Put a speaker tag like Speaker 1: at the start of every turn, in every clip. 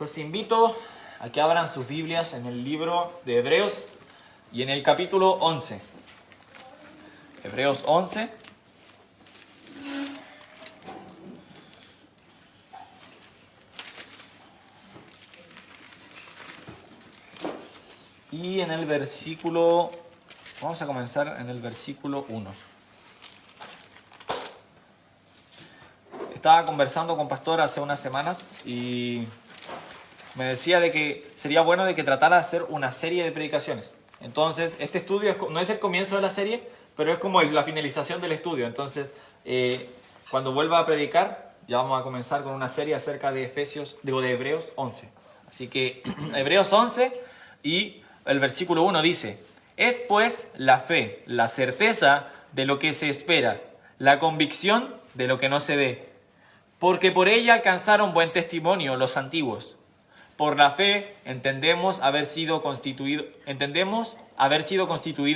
Speaker 1: Los invito a que abran sus Biblias en el libro de Hebreos y en el capítulo 11. Hebreos 11. Y en el versículo, vamos a comenzar en el versículo 1. Estaba conversando con Pastor hace unas semanas y me decía de que sería bueno de que tratara de hacer una serie de predicaciones. Entonces, este estudio no es el comienzo de la serie, pero es como la finalización del estudio. Entonces, cuando vuelva a predicar, ya vamos a comenzar con una serie acerca de de Hebreos 11. Así que, Hebreos 11 y el versículo 1 dice: es pues la fe, la certeza de lo que se espera, la convicción de lo que no se ve. Porque por ella alcanzaron buen testimonio los antiguos. Por la fe entendemos haber sido constituido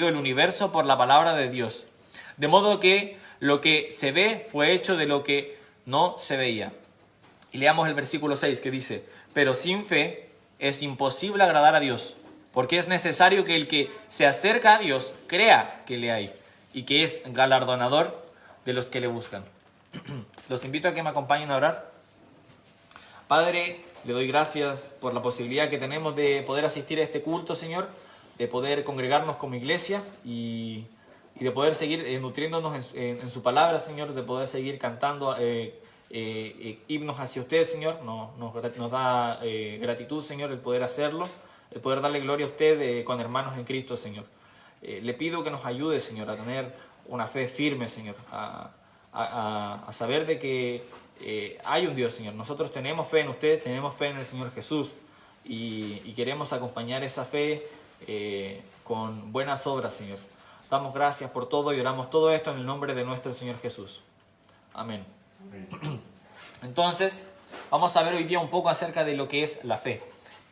Speaker 1: el universo por la palabra de Dios. De modo que lo que se ve fue hecho de lo que no se veía. Y leamos el versículo 6 que dice: pero sin fe es imposible agradar a Dios, porque es necesario que el que se acerca a Dios crea que le hay y que es galardonador de los que le buscan. Los invito a que me acompañen a orar. Padre, le doy gracias por la posibilidad que tenemos de poder asistir a este culto, Señor, de poder congregarnos como iglesia y de poder seguir nutriéndonos en su palabra, Señor, de poder seguir cantando himnos hacia usted, Señor. Nos da gratitud, Señor, el poder hacerlo, el poder darle gloria a usted con hermanos en Cristo, Señor. Le pido que nos ayude, Señor, a tener una fe firme, Señor, a saber de que hay un Dios, Señor. Nosotros tenemos fe en usted, tenemos fe en el Señor Jesús y queremos acompañar esa fe con buenas obras, Señor. Damos gracias por todo y oramos todo esto en el nombre de nuestro Señor Jesús. Amén. Entonces, vamos a ver hoy día un poco acerca de lo que es la fe.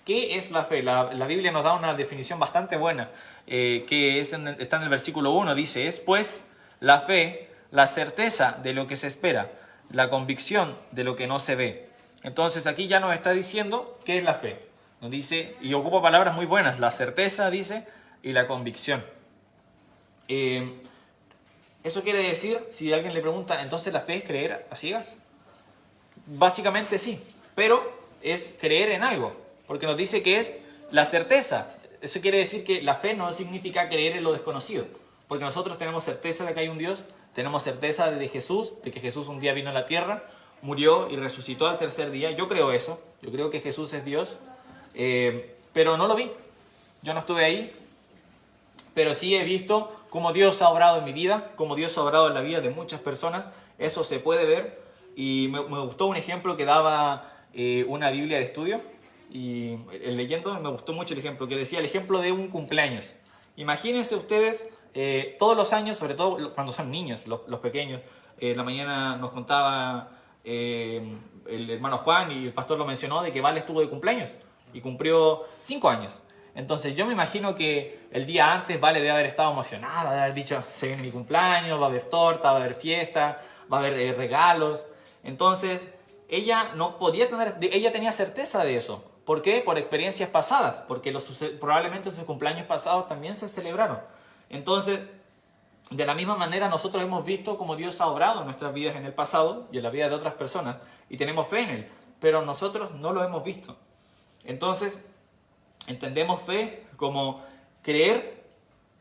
Speaker 1: ¿Qué es la fe? La Biblia nos da una definición bastante buena, que está en el versículo 1. Dice: es pues la fe, la certeza de lo que se espera, la convicción de lo que no se ve. Entonces aquí ya nos está diciendo qué es la fe. Nos dice, y ocupa palabras muy buenas: la certeza, dice, y la convicción. Eso quiere decir, si alguien le pregunta, ¿entonces la fe es creer a ciegas? Básicamente sí, pero es creer en algo, porque nos dice que es la certeza. Eso quiere decir que la fe no significa creer en lo desconocido, porque nosotros tenemos certeza de que hay un Dios, tenemos certeza de Jesús, de que Jesús un día vino a la tierra, murió y resucitó al tercer día. Yo creo eso, yo creo que Jesús es Dios, pero no lo vi, yo no estuve ahí, pero sí he visto cómo Dios ha obrado en mi vida, cómo Dios ha obrado en la vida de muchas personas. Eso se puede ver, y me gustó un ejemplo que daba una Biblia de estudio, y leyendo me gustó mucho el ejemplo, que decía el ejemplo de un cumpleaños. Imagínense ustedes, todos los años, sobre todo cuando son niños, los pequeños, en la mañana nos contaba el hermano Juan, y el pastor lo mencionó, de que Vale estuvo de cumpleaños y cumplió 5 años. Entonces yo me imagino que el día antes Vale debe haber estado emocionada, de haber dicho: se viene mi cumpleaños, va a haber torta, va a haber fiesta, va a haber regalos. Entonces ella no podía ella tenía certeza de eso. ¿Por qué? Por experiencias pasadas, porque probablemente sus cumpleaños pasados también se celebraron. Entonces, de la misma manera, nosotros hemos visto cómo Dios ha obrado en nuestras vidas en el pasado y en la vida de otras personas, y tenemos fe en Él, pero nosotros no lo hemos visto. Entonces, entendemos fe como creer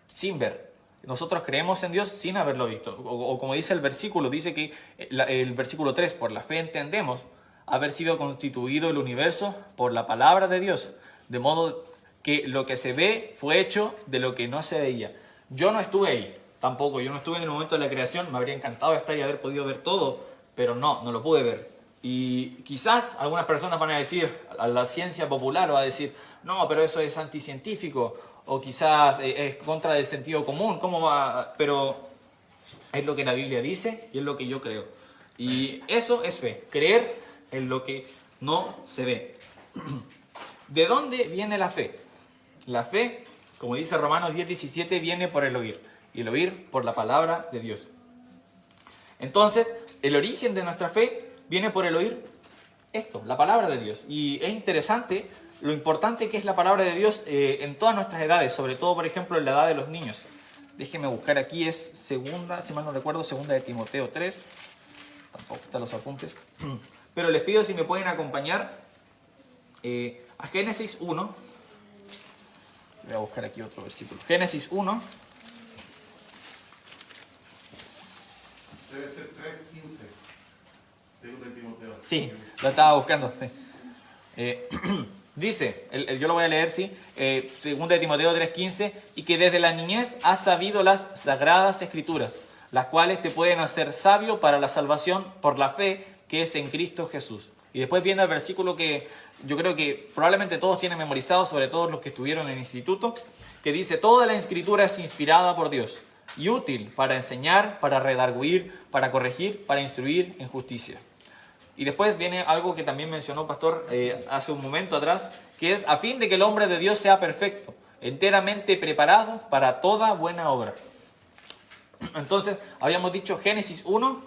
Speaker 1: sin ver. Nosotros creemos en Dios sin haberlo visto. O como dice el versículo, dice que el versículo 3, por la fe entendemos haber sido constituido el universo por la palabra de Dios, de modo que lo que se ve fue hecho de lo que no se veía. Yo no estuve ahí, tampoco. Yo no estuve en el momento de la creación. Me habría encantado estar y haber podido ver todo, pero no lo pude ver. Y quizás algunas personas van a decir, a la ciencia popular va a decir: no, pero eso es anticientífico, o quizás es contra del sentido común. ¿Cómo va? Pero es lo que la Biblia dice y es lo que yo creo. Y eso es fe, creer en lo que no se ve. ¿De dónde viene la fe? La fe, como dice Romanos 10:17, viene por el oír, y el oír por la palabra de Dios. Entonces, el origen de nuestra fe viene por el oír. esto, la palabra de Dios. Y es interesante lo importante que es la palabra de Dios en todas nuestras edades, sobre todo, por ejemplo, en la edad de los niños. Déjenme buscar aquí, es segunda, si mal no recuerdo, segunda de Timoteo 3. Tampoco están los apuntes. Pero les pido si me pueden acompañar a Génesis 1. Voy a buscar aquí otro versículo. Génesis 1.
Speaker 2: Debe ser 3:15. Segunda de Timoteo.
Speaker 1: Sí, lo estaba buscando. Sí. Dice, yo lo voy a leer, sí, segunda de Timoteo 3:15, y que desde la niñez has sabido las sagradas escrituras, las cuales te pueden hacer sabio para la salvación por la fe que es en Cristo Jesús. Y después viene el versículo que yo creo que probablemente todos tienen memorizado, sobre todo los que estuvieron en el instituto, que dice: toda la escritura es inspirada por Dios y útil para enseñar, para redarguir, para corregir, para instruir en justicia. Y después viene algo que también mencionó Pastor hace un momento atrás, que es a fin de que el hombre de Dios sea perfecto, enteramente preparado para toda buena obra. Entonces, habíamos dicho Génesis 1,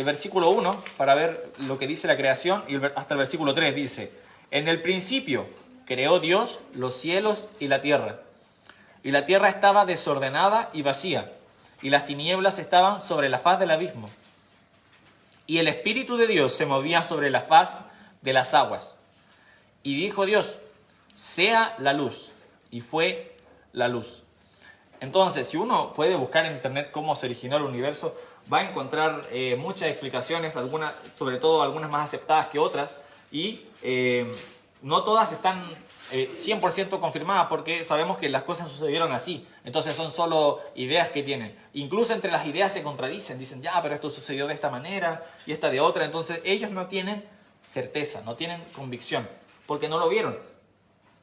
Speaker 1: versículo 1, para ver lo que dice la creación, y hasta el versículo 3 dice: en el principio creó Dios los cielos y la tierra estaba desordenada y vacía, y las tinieblas estaban sobre la faz del abismo. Y el Espíritu de Dios se movía sobre la faz de las aguas. Y dijo Dios: sea la luz. Y fue la luz. Entonces, si uno puede buscar en internet cómo se originó el universo, va a encontrar muchas explicaciones, algunas, sobre todo algunas más aceptadas que otras, y no todas están 100% confirmadas, porque sabemos que las cosas sucedieron así. Entonces son solo ideas que tienen. Incluso entre las ideas se contradicen, dicen: ya, pero esto sucedió de esta manera y esta de otra. Entonces ellos no tienen certeza, no tienen convicción, porque no lo vieron.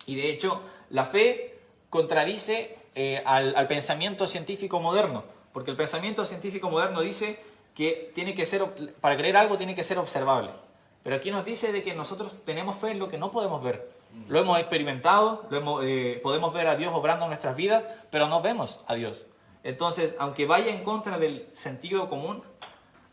Speaker 1: Y de hecho, la fe contradice al pensamiento científico moderno, porque el pensamiento científico moderno dice que tiene que ser, para creer algo tiene que ser observable. Pero aquí nos dice de que nosotros tenemos fe en lo que no podemos ver. Lo hemos experimentado, podemos ver a Dios obrando en nuestras vidas, pero no vemos a Dios. Entonces, aunque vaya en contra del sentido común,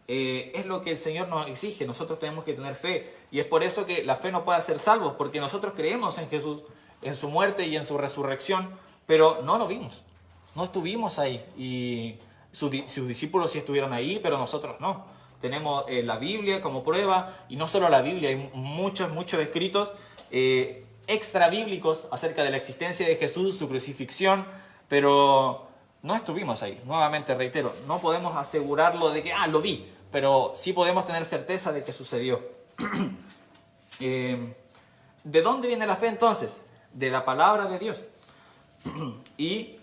Speaker 1: es lo que el Señor nos exige. Nosotros tenemos que tener fe. Y es por eso que la fe no puede hacer salvos, porque nosotros creemos en Jesús, en su muerte y en su resurrección, pero no lo vimos. No estuvimos ahí. Y sus discípulos sí estuvieron ahí, pero nosotros no. Tenemos la Biblia como prueba, y no solo la Biblia, hay muchos escritos extra bíblicos acerca de la existencia de Jesús, su crucifixión, pero no estuvimos ahí. Nuevamente reitero, no podemos asegurarlo de que lo vi, pero sí podemos tener certeza de que sucedió. ¿De dónde viene la fe entonces? De la palabra de Dios. Y,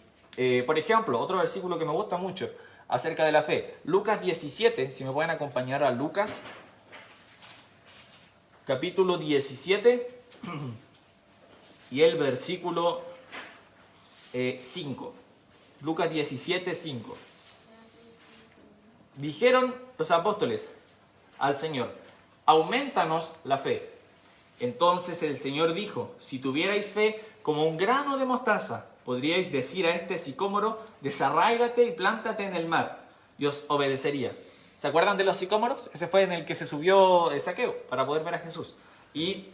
Speaker 1: por ejemplo, otro versículo que me gusta mucho acerca de la fe, Lucas 17, si me pueden acompañar a Lucas, capítulo 17, y el versículo 5. Lucas 17, 5. Dijeron los apóstoles al Señor: aumentanos la fe. Entonces el Señor dijo: si tuvierais fe como un grano de mostaza, podríais decir a este sicómoro: desarráigate y plántate en el mar, y os obedecería. ¿Se acuerdan de los sicómoros? Ese fue en el que se subió Zaqueo para poder ver a Jesús. Y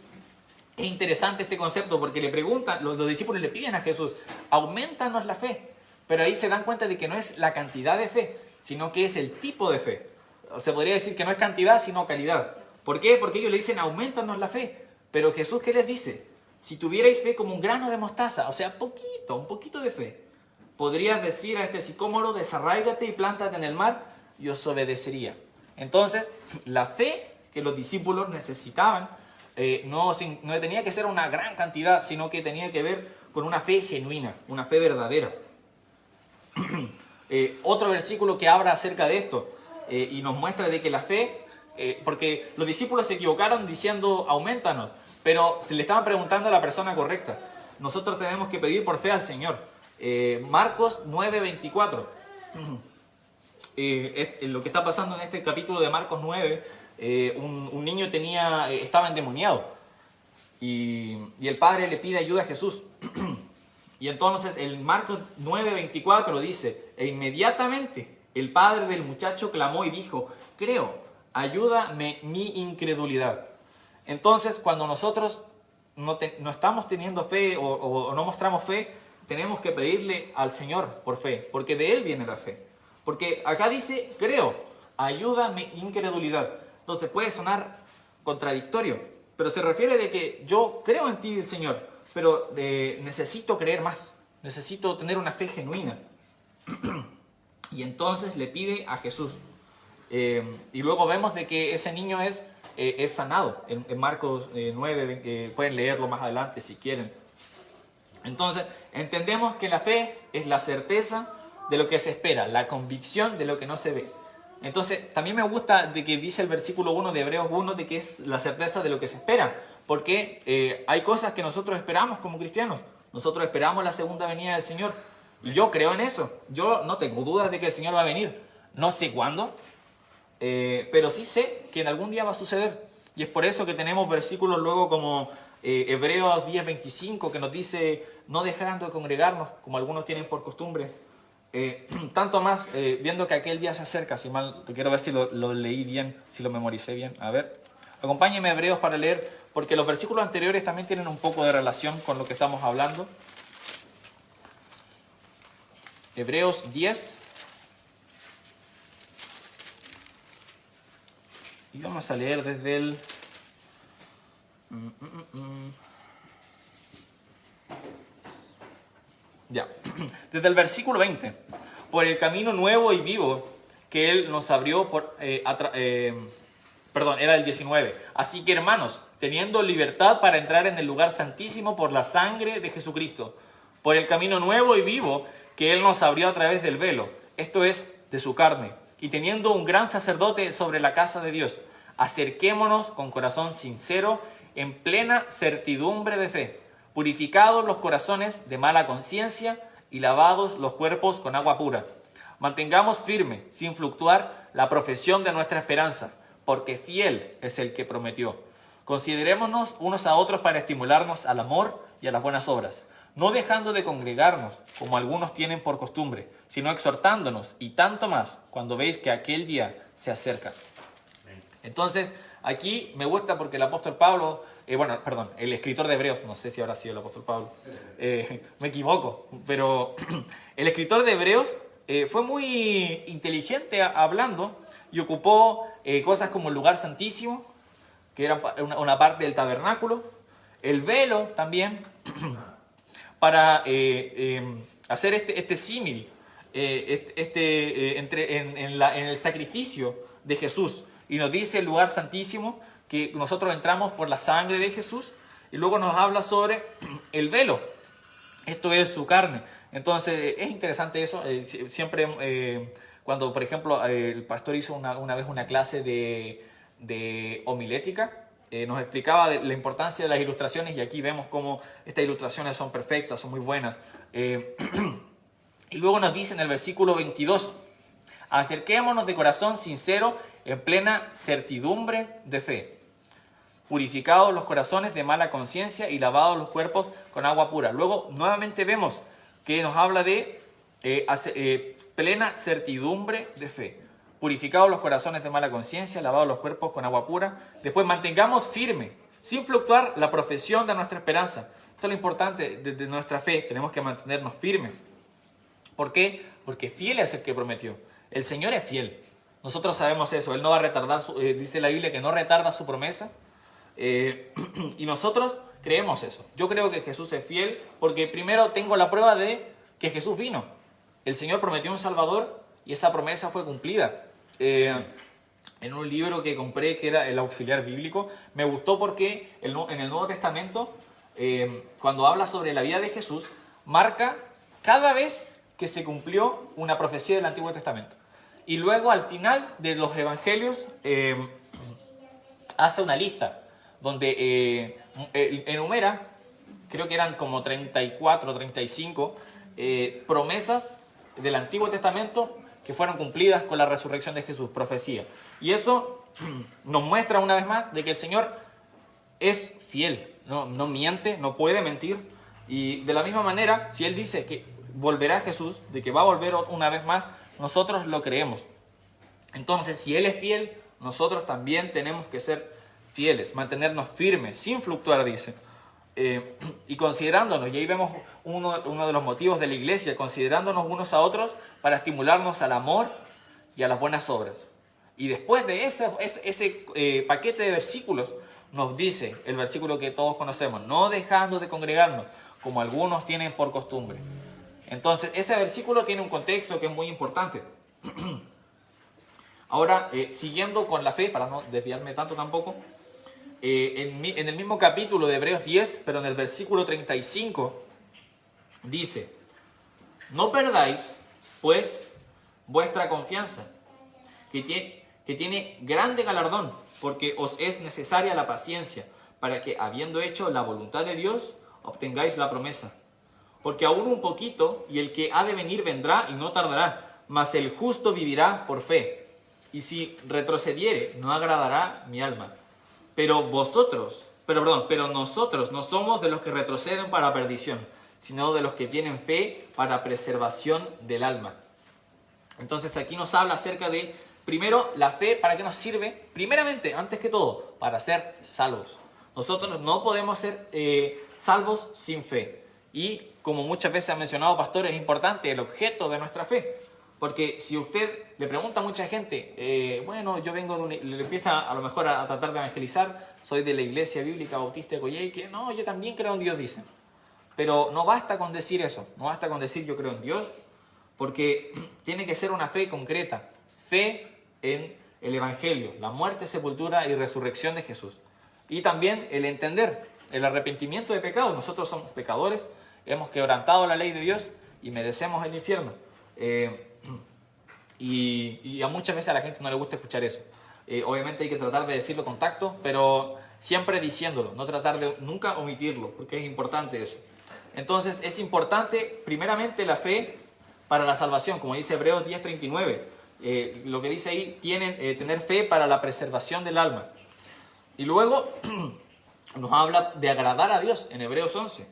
Speaker 1: es interesante este concepto, porque le preguntan, los discípulos le piden a Jesús: aumentanos la fe. Pero ahí se dan cuenta de que no es la cantidad de fe, sino que es el tipo de fe. Se podría decir que no es cantidad, sino calidad. ¿Por qué? Porque ellos le dicen: aumentanos la fe. Pero Jesús, ¿qué les dice? Si tuvierais fe como un grano de mostaza, o sea, un poquito de fe, podrías decir a este sicómoro: desarráigate y plántate en el mar, y os obedecería. Entonces, la fe que los discípulos necesitaban no tenía que ser una gran cantidad, sino que tenía que ver con una fe genuina, una fe verdadera. Otro versículo que habla acerca de esto y nos muestra de que la fe, porque los discípulos se equivocaron diciendo: aumentanos, pero se le estaban preguntando a la persona correcta. Nosotros tenemos que pedir por fe al Señor. Marcos 9:24. Lo que está pasando en este capítulo de Marcos 9, un niño estaba endemoniado, y el padre le pide ayuda a Jesús. Y entonces en Marcos 9:24 dice: e inmediatamente el padre del muchacho clamó y dijo: creo, ayúdame mi incredulidad. Entonces, cuando nosotros no estamos teniendo fe o no mostramos fe, tenemos que pedirle al Señor por fe, porque de Él viene la fe. Porque acá dice, creo, ayúdame incredulidad. Entonces puede sonar contradictorio, pero se refiere de que yo creo en ti, el Señor, pero necesito creer más, necesito tener una fe genuina. Y entonces le pide a Jesús. Y luego vemos de que ese niño es sanado en Marcos 9, pueden leerlo más adelante si quieren. Entonces entendemos que la fe es la certeza de lo que se espera, la convicción de lo que no se ve. Entonces también me gusta de que dice el versículo 1 de Hebreos 1 de que es la certeza de lo que se espera, porque hay cosas que nosotros esperamos como cristianos. Nosotros esperamos la segunda venida del Señor y yo creo en eso. Yo no tengo dudas de que el Señor va a venir. No sé cuándo, pero sí sé que en algún día va a suceder. Y es por eso que tenemos versículos luego como Hebreos 10:25 que nos dice no dejando de congregarnos como algunos tienen por costumbre. Tanto más viendo que aquel día se acerca. Si mal, quiero ver si lo leí bien, si lo memoricé bien. A ver, acompáñenme a Hebreos para leer, porque los versículos anteriores también tienen un poco de relación con lo que estamos hablando. Hebreos 10. Y vamos a leer desde el... Ya, desde el versículo 20. Por el camino nuevo y vivo que Él nos abrió era el 19. Así que hermanos, teniendo libertad para entrar en el lugar santísimo por la sangre de Jesucristo, por el camino nuevo y vivo que Él nos abrió a través del velo, esto es, de su carne, y teniendo un gran sacerdote sobre la casa de Dios, acerquémonos con corazón sincero, en plena certidumbre de fe, purificados los corazones de mala conciencia y lavados los cuerpos con agua pura. Mantengamos firme, sin fluctuar, la profesión de nuestra esperanza, porque fiel es el que prometió. Considerémonos unos a otros para estimularnos al amor y a las buenas obras, no dejando de congregarnos, como algunos tienen por costumbre, sino exhortándonos, y tanto más cuando veis que aquel día se acerca. Entonces, aquí me gusta porque el apóstol Pablo, el escritor de Hebreos, no sé si habrá sido el apóstol Pablo, me equivoco, pero el escritor de Hebreos fue muy inteligente hablando y ocupó cosas como el lugar santísimo, que era una parte del tabernáculo, el velo también, para hacer este símil en el sacrificio de Jesús. Y nos dice el lugar santísimo que nosotros entramos por la sangre de Jesús, y luego nos habla sobre el velo. Esto es su carne. Entonces es interesante eso. Siempre cuando, por ejemplo, el pastor hizo una vez una clase de homilética, nos explicaba de la importancia de las ilustraciones, y aquí vemos cómo estas ilustraciones son perfectas, son muy buenas. Y luego nos dice en el versículo 22, acerquémonos de corazón sincero en plena certidumbre de fe, purificados los corazones de mala conciencia y lavados los cuerpos con agua pura. Luego nuevamente vemos que nos habla de plena certidumbre de fe, purificados los corazones de mala conciencia, lavados los cuerpos con agua pura. Después mantengamos firme, sin fluctuar, la profesión de nuestra esperanza. Esto es lo importante de nuestra fe, tenemos que mantenernos firmes. ¿Por qué? Porque fiel es el que prometió. El Señor es fiel. Nosotros sabemos eso. Él no va a retardar, dice la Biblia que no retarda su promesa. Y nosotros creemos eso. Yo creo que Jesús es fiel porque primero tengo la prueba de que Jesús vino. El Señor prometió un Salvador y esa promesa fue cumplida. En un libro que compré, que era el Auxiliar Bíblico, me gustó porque en el Nuevo Testamento, cuando habla sobre la vida de Jesús, marca cada vez que se cumplió una profecía del Antiguo Testamento. Y luego al final de los evangelios hace una lista donde enumera, creo que eran como 34 o 35 promesas del Antiguo Testamento que fueron cumplidas con la resurrección de Jesús, profecía. Y eso nos muestra una vez más de que el Señor es fiel, no miente, no puede mentir. Y de la misma manera, si Él dice que volverá Jesús, de que va a volver una vez más, nosotros lo creemos. Entonces, si Él es fiel, nosotros también tenemos que ser fieles, mantenernos firmes, sin fluctuar, dice. Y considerándonos, y ahí vemos uno de los motivos de la iglesia, considerándonos unos a otros para estimularnos al amor y a las buenas obras. Y después de ese paquete de versículos, nos dice el versículo que todos conocemos, no dejando de congregarnos, como algunos tienen por costumbre. Entonces, ese versículo tiene un contexto que es muy importante. Ahora, siguiendo con la fe, para no desviarme tanto tampoco, en el mismo capítulo de Hebreos 10, pero en el versículo 35, dice, no perdáis, pues, vuestra confianza, que tiene grande galardón, porque os es necesaria la paciencia, para que, habiendo hecho la voluntad de Dios, obtengáis la promesa. Porque aún un poquito, y el que ha de venir vendrá y no tardará, mas el justo vivirá por fe. Y si retrocediere, no agradará mi alma. Pero nosotros no somos de los que retroceden para perdición, sino de los que tienen fe para preservación del alma. Entonces aquí nos habla acerca de, primero, la fe, ¿para qué nos sirve? Primeramente, antes que todo, para ser salvos. Nosotros no podemos ser salvos sin fe. Y como muchas veces ha mencionado, pastor, es importante el objeto de nuestra fe. Porque si usted le pregunta a mucha gente, bueno, yo vengo de le empieza a lo mejor a tratar de evangelizar, soy de la Iglesia Bíblica Bautista de Coyhaique, no, yo también creo en Dios, dicen. Pero no basta con decir eso, no basta con decir yo creo en Dios, porque tiene que ser una fe concreta, fe en el Evangelio, la muerte, sepultura y resurrección de Jesús. Y también el entender el arrepentimiento de pecados. Nosotros somos pecadores, hemos quebrantado la ley de Dios y merecemos el infierno. Y a muchas veces a la gente no le gusta escuchar eso. Obviamente hay que tratar de decirlo con tacto, pero siempre diciéndolo, no tratar de nunca omitirlo, porque es importante eso. Entonces es importante primeramente la fe para la salvación, como dice Hebreos 10:39. Lo que dice ahí, tener fe para la preservación del alma. Y luego nos habla de agradar a Dios en Hebreos 11.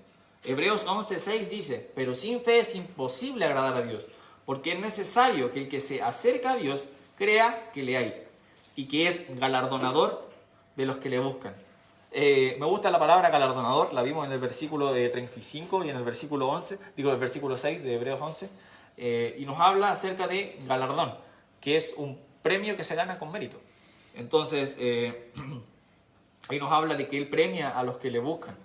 Speaker 1: Hebreos 11:6 dice, pero sin fe es imposible agradar a Dios, porque es necesario que el que se acerca a Dios crea que le hay y que es galardonador de los que le buscan. Me gusta la palabra galardonador, la vimos en el versículo 35 y en el versículo 11, el versículo 6 de Hebreos 11, y nos habla acerca de galardón, que es un premio que se gana con mérito. Entonces, ahí nos habla de que Él premia a los que le buscan.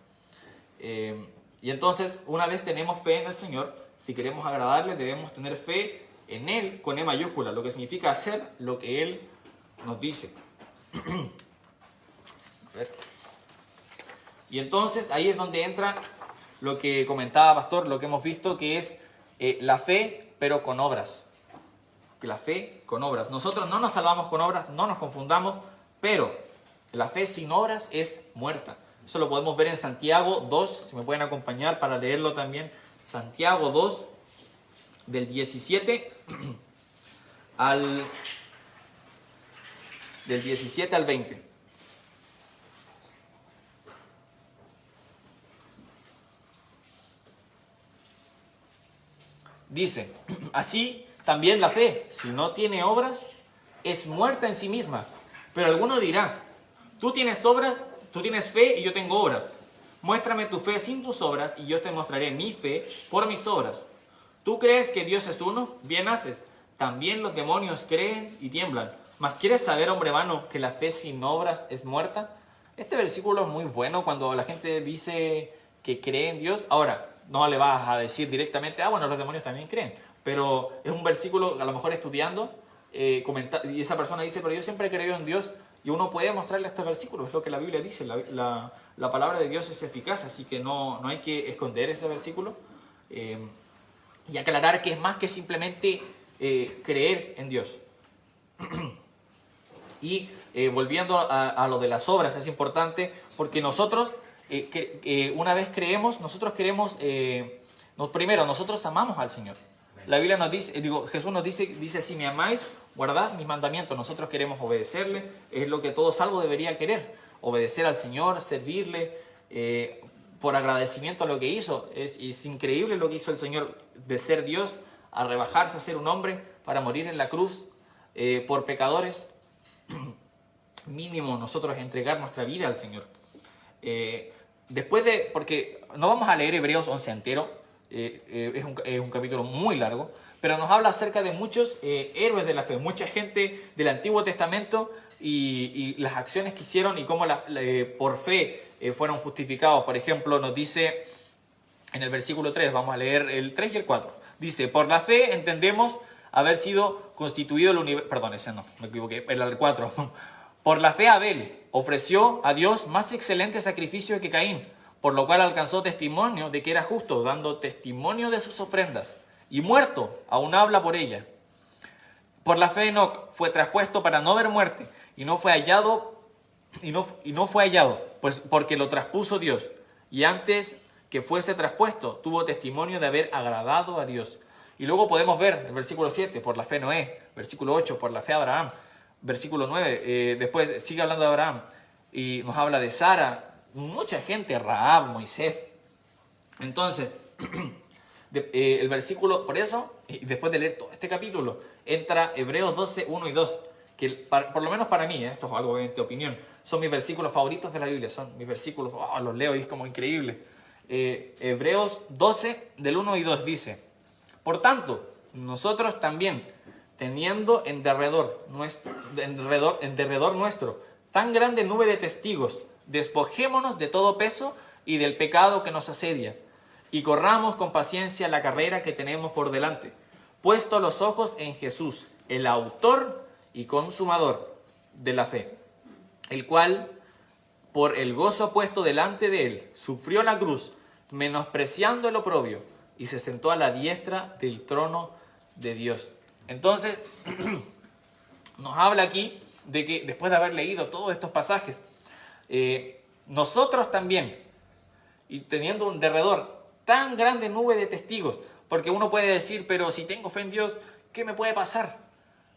Speaker 1: Y entonces, una vez tenemos fe en el Señor, si queremos agradarle, debemos tener fe en Él con E mayúscula, lo que significa hacer lo que Él nos dice. A ver. Y entonces, ahí es donde entra lo que comentaba Pastor, lo que hemos visto, que es la fe, pero con obras. La fe con obras. Nosotros no nos salvamos con obras, no nos confundamos, pero la fe sin obras es muerta. Eso lo podemos ver en Santiago 2, si me pueden acompañar para leerlo también. Santiago 2, del 17 al 20. Dice, así también la fe, si no tiene obras, es muerta en sí misma. Pero alguno dirá, tú tienes obras, tú tienes fe y yo tengo obras. Muéstrame tu fe sin tus obras y yo te mostraré mi fe por mis obras. ¿Tú crees que Dios es uno? Bien haces. También los demonios creen y tiemblan. ¿Mas quieres saber, hombre vano, que la fe sin obras es muerta? Este versículo es muy bueno cuando la gente dice que cree en Dios. Ahora, no le vas a decir directamente, bueno, los demonios también creen. Pero es un versículo, a lo mejor estudiando, y esa persona dice, pero yo siempre he creído en Dios. Y uno puede mostrarle este versículo, es lo que la Biblia dice. La palabra de Dios es eficaz, así que no hay que esconder ese versículo. Y aclarar que es más que simplemente creer en Dios. Y volviendo a lo de las obras, es importante porque nosotros, una vez creemos, nosotros queremos, primero, nosotros amamos al Señor. La Biblia nos dice, Jesús nos dice, si me amáis, guardad mis mandamientos. Nosotros queremos obedecerle, es lo que todo salvo debería querer. Obedecer al Señor, servirle, por agradecimiento a lo que hizo. Es increíble lo que hizo el Señor de ser Dios, a rebajarse a ser un hombre para morir en la cruz por pecadores. mínimo nosotros entregar nuestra vida al Señor. Porque no vamos a leer Hebreos 11 entero, es un capítulo muy largo, pero nos habla acerca de muchos héroes de la fe, mucha gente del Antiguo Testamento y las acciones que hicieron y cómo por fe fueron justificados. Por ejemplo, nos dice en el versículo 3, vamos a leer el 3 y el 4, dice, por la fe entendemos haber sido constituido el universo, perdón, ese no, me equivoqué, el 4, por la fe Abel ofreció a Dios más excelente sacrificio que Caín, por lo cual alcanzó testimonio de que era justo, dando testimonio de sus ofrendas, y muerto aún habla por ella. Por la fe Enoc fue traspuesto para no ver muerte, y no fue hallado, pues porque lo traspuso Dios, y antes que fuese traspuesto tuvo testimonio de haber agradado a Dios. Y luego podemos ver el versículo 7, por la fe Noé, versículo 8, por la fe Abraham, versículo 9, después sigue hablando de Abraham, y nos habla de Sara, mucha gente, Rahab, Moisés. Entonces, el versículo, por eso, después de leer todo este capítulo, entra Hebreos 12, 1 y 2, que por lo menos para mí, esto es algo de opinión, son mis versículos favoritos de la Biblia, son mis versículos, los leo y es como increíble. Hebreos 12, del 1 y 2 dice, por tanto, nosotros también, teniendo en derredor nuestro tan grande nube de testigos, despojémonos de todo peso y del pecado que nos asedia, y corramos con paciencia la carrera que tenemos por delante, puesto los ojos en Jesús, el autor y consumador de la fe, el cual, por el gozo puesto delante de él, sufrió la cruz, menospreciando el oprobio, y se sentó a la diestra del trono de Dios. Entonces, nos habla aquí de que después de haber leído todos estos pasajes, nosotros también, y teniendo un derredor tan grande nube de testigos, porque uno puede decir, pero si tengo fe en Dios, ¿qué me puede pasar?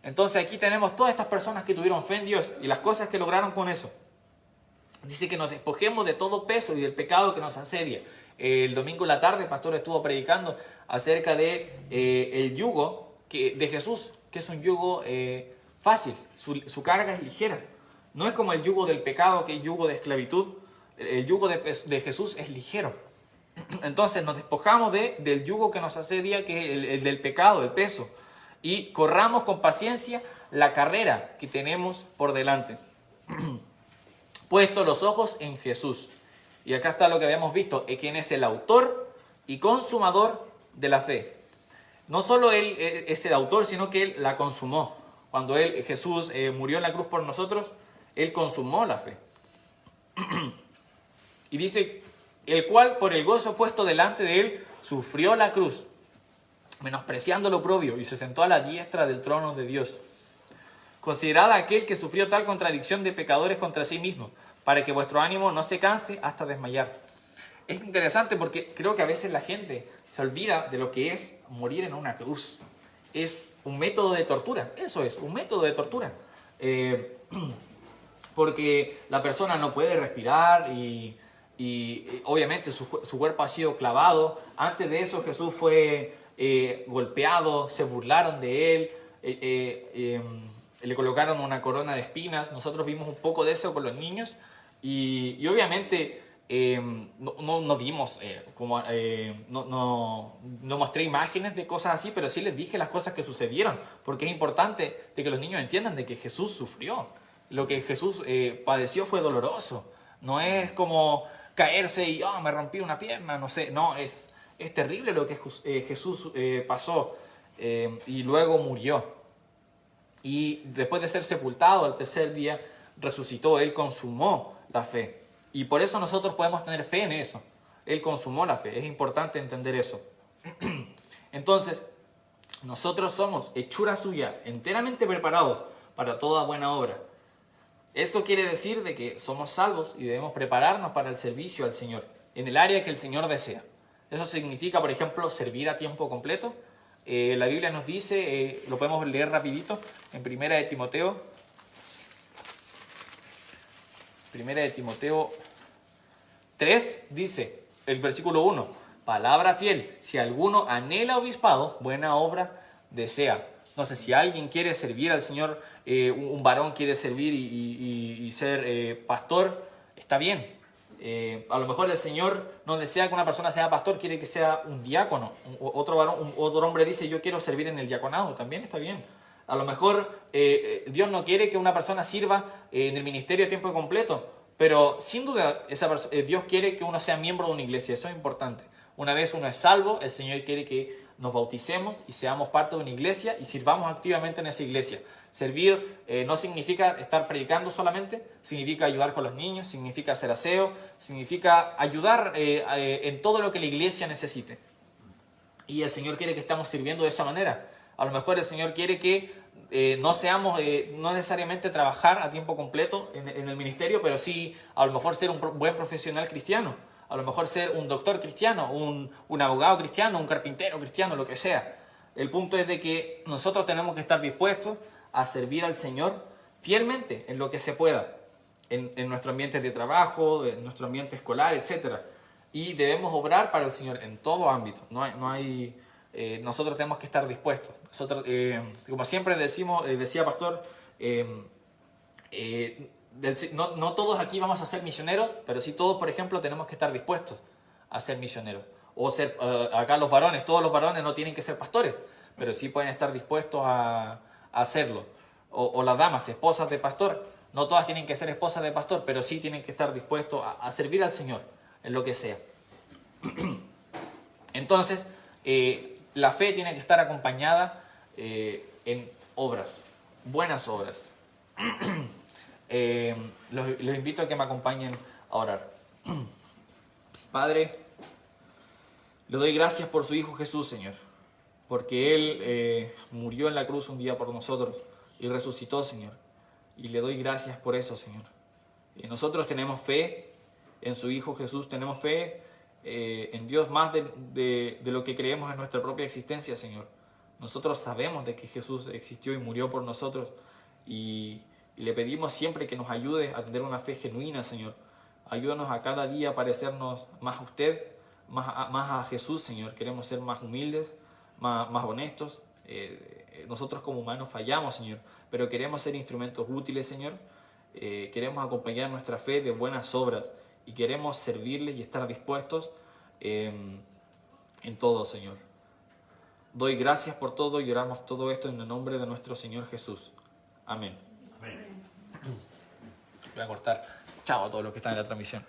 Speaker 1: Entonces aquí tenemos todas estas personas que tuvieron fe en Dios y las cosas que lograron con eso. Dice que nos despojemos de todo peso y del pecado que nos asedia. El domingo en la tarde el pastor estuvo predicando acerca de el yugo de Jesús, que es un yugo fácil, su carga es ligera. No es como el yugo del pecado, que es yugo de esclavitud. El yugo de Jesús es ligero. Entonces nos despojamos del yugo que nos asedia, que es el del pecado, el peso. Y corramos con paciencia la carrera que tenemos por delante. Puesto los ojos en Jesús. Y acá está lo que habíamos visto, quien es el autor y consumador de la fe. No solo Él es el autor, sino que Él la consumó. Cuando Jesús murió en la cruz por nosotros, Él consumó la fe. Y dice, el cual por el gozo puesto delante de Él, sufrió la cruz, menospreciando lo oprobio, y se sentó a la diestra del trono de Dios. Considerad a aquel que sufrió tal contradicción de pecadores contra sí mismo, para que vuestro ánimo no se canse hasta desmayar. Es interesante porque creo que a veces la gente se olvida de lo que es morir en una cruz. Es un método de tortura, eso es, un método de tortura. Porque la persona no puede respirar y obviamente su cuerpo ha sido clavado. Antes de eso Jesús fue golpeado, se burlaron de él, le colocaron una corona de espinas. Nosotros vimos un poco de eso con los niños y obviamente no vimos, no mostré imágenes de cosas así, pero sí les dije las cosas que sucedieron, porque es importante de que los niños entiendan de que Jesús sufrió. Lo que Jesús padeció fue doloroso. No es como caerse y me rompí una pierna, no sé. No, es terrible lo que Jesús pasó y luego murió. Y después de ser sepultado, al tercer día resucitó. Él consumó la fe. Y por eso nosotros podemos tener fe en eso. Él consumó la fe. Es importante entender eso. Entonces, nosotros somos hechura suya, enteramente preparados para toda buena obra. Eso quiere decir de que somos salvos y debemos prepararnos para el servicio al Señor, en el área que el Señor desea. Eso significa, por ejemplo, servir a tiempo completo. La Biblia nos dice, lo podemos leer rapidito, en Primera de Timoteo 3 dice, el versículo 1, palabra fiel, si alguno anhela obispado, buena obra desea. Entonces, si alguien quiere servir al Señor, un varón quiere servir y ser pastor, está bien. A lo mejor el Señor no desea que una persona sea pastor, quiere que sea un diácono. Otro varón, otro hombre dice, yo quiero servir en el diaconado, también está bien. A lo mejor Dios no quiere que una persona sirva en el ministerio a tiempo completo, pero sin duda Dios quiere que uno sea miembro de una iglesia, eso es importante. Una vez uno es salvo, el Señor quiere que nos bauticemos y seamos parte de una iglesia y sirvamos activamente en esa iglesia. Servir no significa estar predicando solamente, significa ayudar con los niños, significa hacer aseo, significa ayudar en todo lo que la iglesia necesite. Y el Señor quiere que estamos sirviendo de esa manera. A lo mejor el Señor quiere que no seamos, no necesariamente trabajar a tiempo completo en el ministerio, pero sí a lo mejor ser un buen profesional cristiano. A lo mejor ser un doctor cristiano, un abogado cristiano, un carpintero cristiano, lo que sea. El punto es de que nosotros tenemos que estar dispuestos a servir al Señor fielmente en lo que se pueda, en nuestro ambiente de trabajo, en nuestro ambiente escolar, etc. Y debemos obrar para el Señor en todo ámbito. Nosotros tenemos que estar dispuestos. Nosotros, como siempre decía Pastor, no todos aquí vamos a ser misioneros, pero sí todos, por ejemplo, tenemos que estar dispuestos a ser misioneros. O ser, acá los varones, todos los varones no tienen que ser pastores, pero sí pueden estar dispuestos a hacerlo. O las damas, esposas de pastor, no todas tienen que ser esposas de pastor, pero sí tienen que estar dispuestos a servir al Señor en lo que sea. Entonces, la fe tiene que estar acompañada en obras, buenas obras. Los invito a que me acompañen a orar. Padre, le doy gracias por su Hijo Jesús, Señor, porque Él murió en la cruz un día por nosotros y resucitó, Señor. Y le doy gracias por eso, Señor. Y nosotros tenemos fe en su Hijo Jesús, tenemos fe en Dios más de lo que creemos en nuestra propia existencia, Señor. Nosotros sabemos de que Jesús existió y murió por nosotros y le pedimos siempre que nos ayude a tener una fe genuina, Señor. Ayúdanos a cada día a parecernos más a usted, más a Jesús, Señor. Queremos ser más humildes, más honestos. Nosotros como humanos fallamos, Señor, pero queremos ser instrumentos útiles, Señor. Queremos acompañar nuestra fe de buenas obras y queremos servirles y estar dispuestos en todo, Señor. Doy gracias por todo y oramos todo esto en el nombre de nuestro Señor Jesús. Amén. Voy a cortar. Chao a todos los que están en la transmisión.